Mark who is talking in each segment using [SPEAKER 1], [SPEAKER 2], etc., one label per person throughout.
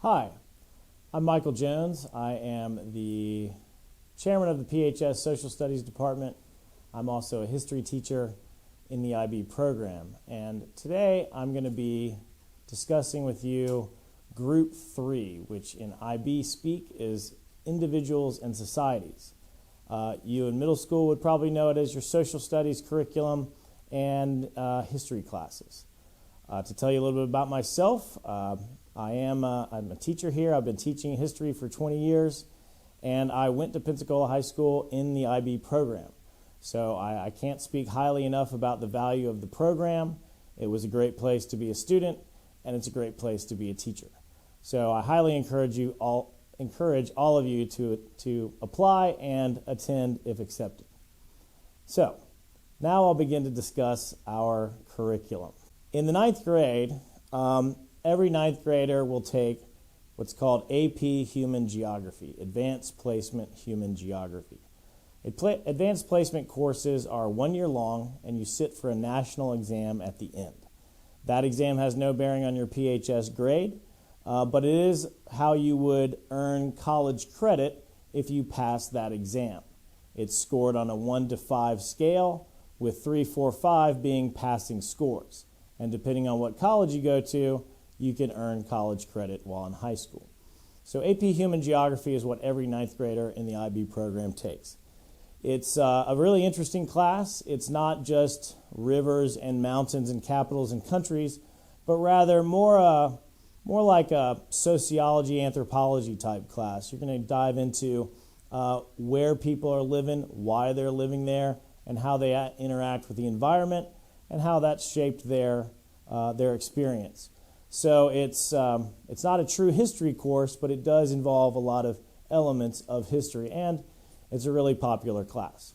[SPEAKER 1] Hi, I'm Michael Jones. I am the chairman of the PHS Social Studies Department. I'm also a history teacher in the IB program. And today I'm going to be discussing with you Group 3, which in IB speak is Individuals and Societies. You in middle school would probably know it as your social studies curriculum and history classes. To tell you a little bit about myself, I'm a teacher here. I've been teaching history for 20 years, and I went to Pensacola High School in the IB program. So I can't speak highly enough about the value of the program. It was a great place to be a student, and it's a great place to be a teacher. So I highly encourage all of you to apply and attend if accepted. So now I'll begin to discuss our curriculum. In the 9th grade, every 9th grader will take what's called AP Human Geography, Advanced Placement Human Geography. Advanced Placement courses are 1 year long, and you sit for a national exam at the end. That exam has no bearing on your PHS grade, but it is how you would earn college credit if you pass that exam. It's scored on a 1 to 5 scale, with 3, 4, 5 being passing scores. And depending on what college you go to, you can earn college credit while in high school. So AP Human Geography is what every 9th grader in the IB program takes. It's a really interesting class. It's not just rivers and mountains and capitals and countries, but rather more like a sociology, anthropology type class. You're going to dive into where people are living, why they're living there, and how they interact with the environment, and how that's shaped their experience. So it's not a true history course, but it does involve a lot of elements of history, and it's a really popular class.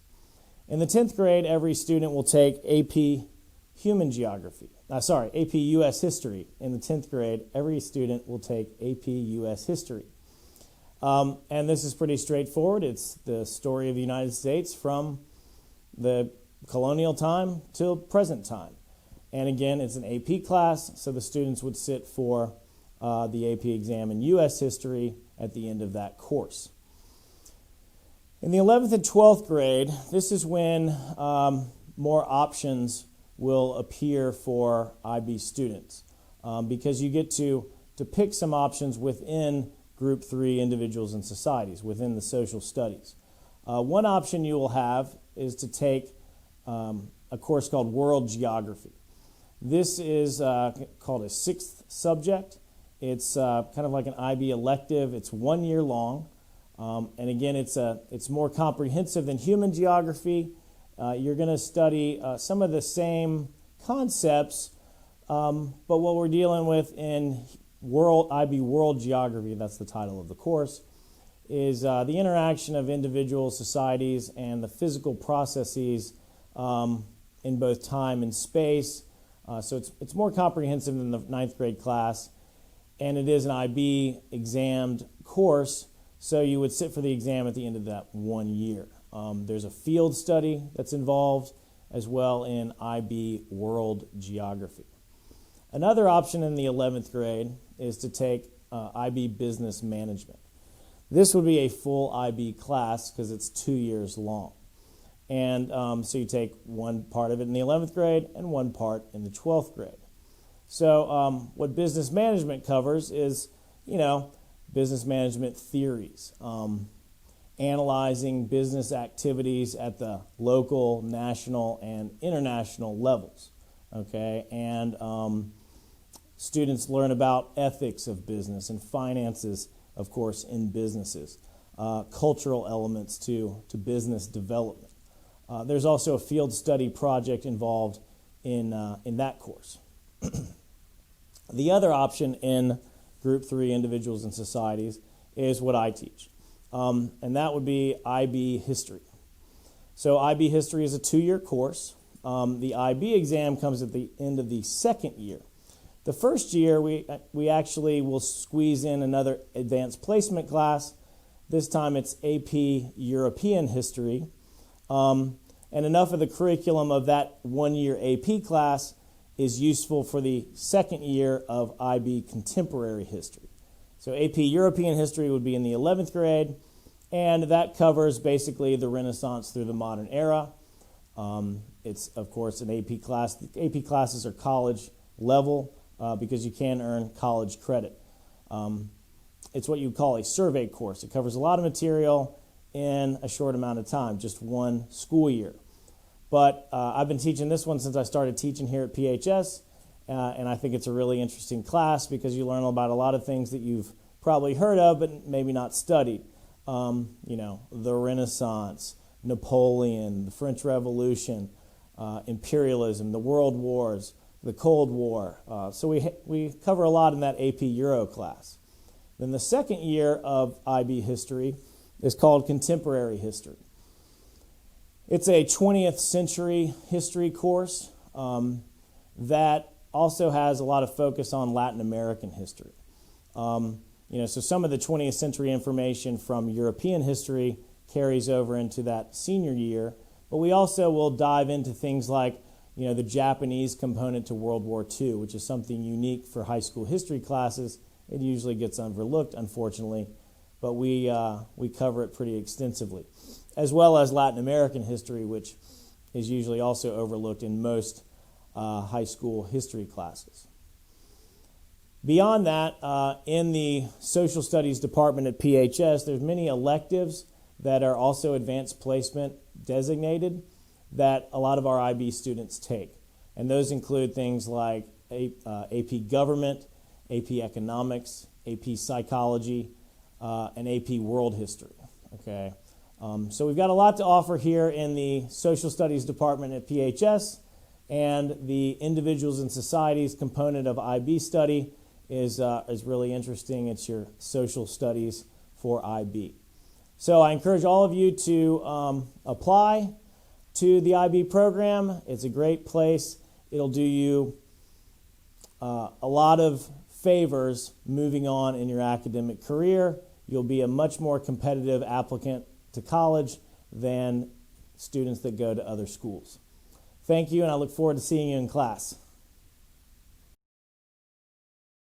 [SPEAKER 1] In the 10th grade, every student will take AP Human Geography. AP U.S. History. In the 10th grade, every student will take AP U.S. History. And this is pretty straightforward. It's the story of the United States from the colonial time till present time. And again, it's an AP class, so the students would sit for the AP exam in U.S. history at the end of that course. In the 11th and 12th grade, this is when more options will appear for IB students because you get to pick some options within Group 3 Individuals and Societies, within the social studies. One option you will have is to take a course called World Geography. This is called a 6th subject. It's kind of like an IB elective. It's 1 year long. And again, it's more comprehensive than human geography. You're going to study some of the same concepts, but what we're dealing with in IB World Geography, that's the title of the course, is the interaction of individuals, societies, and the physical processes in both time and space. So it's more comprehensive than the 9th grade class, and it is an IB examined course, so you would sit for the exam at the end of that 1 year. There's a field study that's involved as well in IB World Geography. Another option in the 11th grade is to take IB Business Management. This would be a full IB class because it's 2 years long. And so you take one part of it in the 11th grade and one part in the 12th grade. So what business management covers is, business management theories, analyzing business activities at the local, national, and international levels. Okay, and students learn about ethics of business and finances, of course, in businesses, cultural elements to business development. There's also a field study project involved in that course. The other option in Group 3 Individuals and Societies is what I teach, and that would be IB History. So IB History is a 2-year course. The IB exam comes at the end of the 2nd year. The first year, we actually will squeeze in another advanced placement class. This time it's AP European History. And enough of the curriculum of that 1 year AP class is useful for the 2nd year of IB Contemporary History. So AP European History would be in the 11th grade, and that covers basically the Renaissance through the modern era. It's, of course, an AP class. The AP classes are college level because you can earn college credit. It's what you call a survey course. It covers a lot of material in a short amount of time, just one school year. But I've been teaching this one since I started teaching here at PHS, and I think it's a really interesting class because you learn about a lot of things that you've probably heard of but maybe not studied. The Renaissance, Napoleon, the French Revolution, imperialism, the World Wars, the Cold War. So we cover a lot in that AP Euro class. Then the second year of IB history is called Contemporary History. It's a 20th century history course that also has a lot of focus on Latin American history. So some of the 20th century information from European history carries over into that senior year, but we also will dive into things like the Japanese component to World War II, which is something unique for high school history classes. It usually gets overlooked, unfortunately, but we cover it pretty extensively, as well as Latin American history, which is usually also overlooked in most high school history classes. Beyond that, in the social studies department at PHS, there's many electives that are also advanced placement designated that a lot of our IB students take. And those include things like AP Government, AP Economics, AP Psychology, and AP World History. Okay, so we've got a lot to offer here in the Social Studies Department at PHS, and the Individuals and Societies component of IB study is really interesting. It's your social studies for IB. So I encourage all of you to apply to the IB program. It's a great place. It'll do you a lot of favors moving on in your academic career. You'll be a much more competitive applicant to college than students that go to other schools. Thank you, and I look forward to seeing you in class.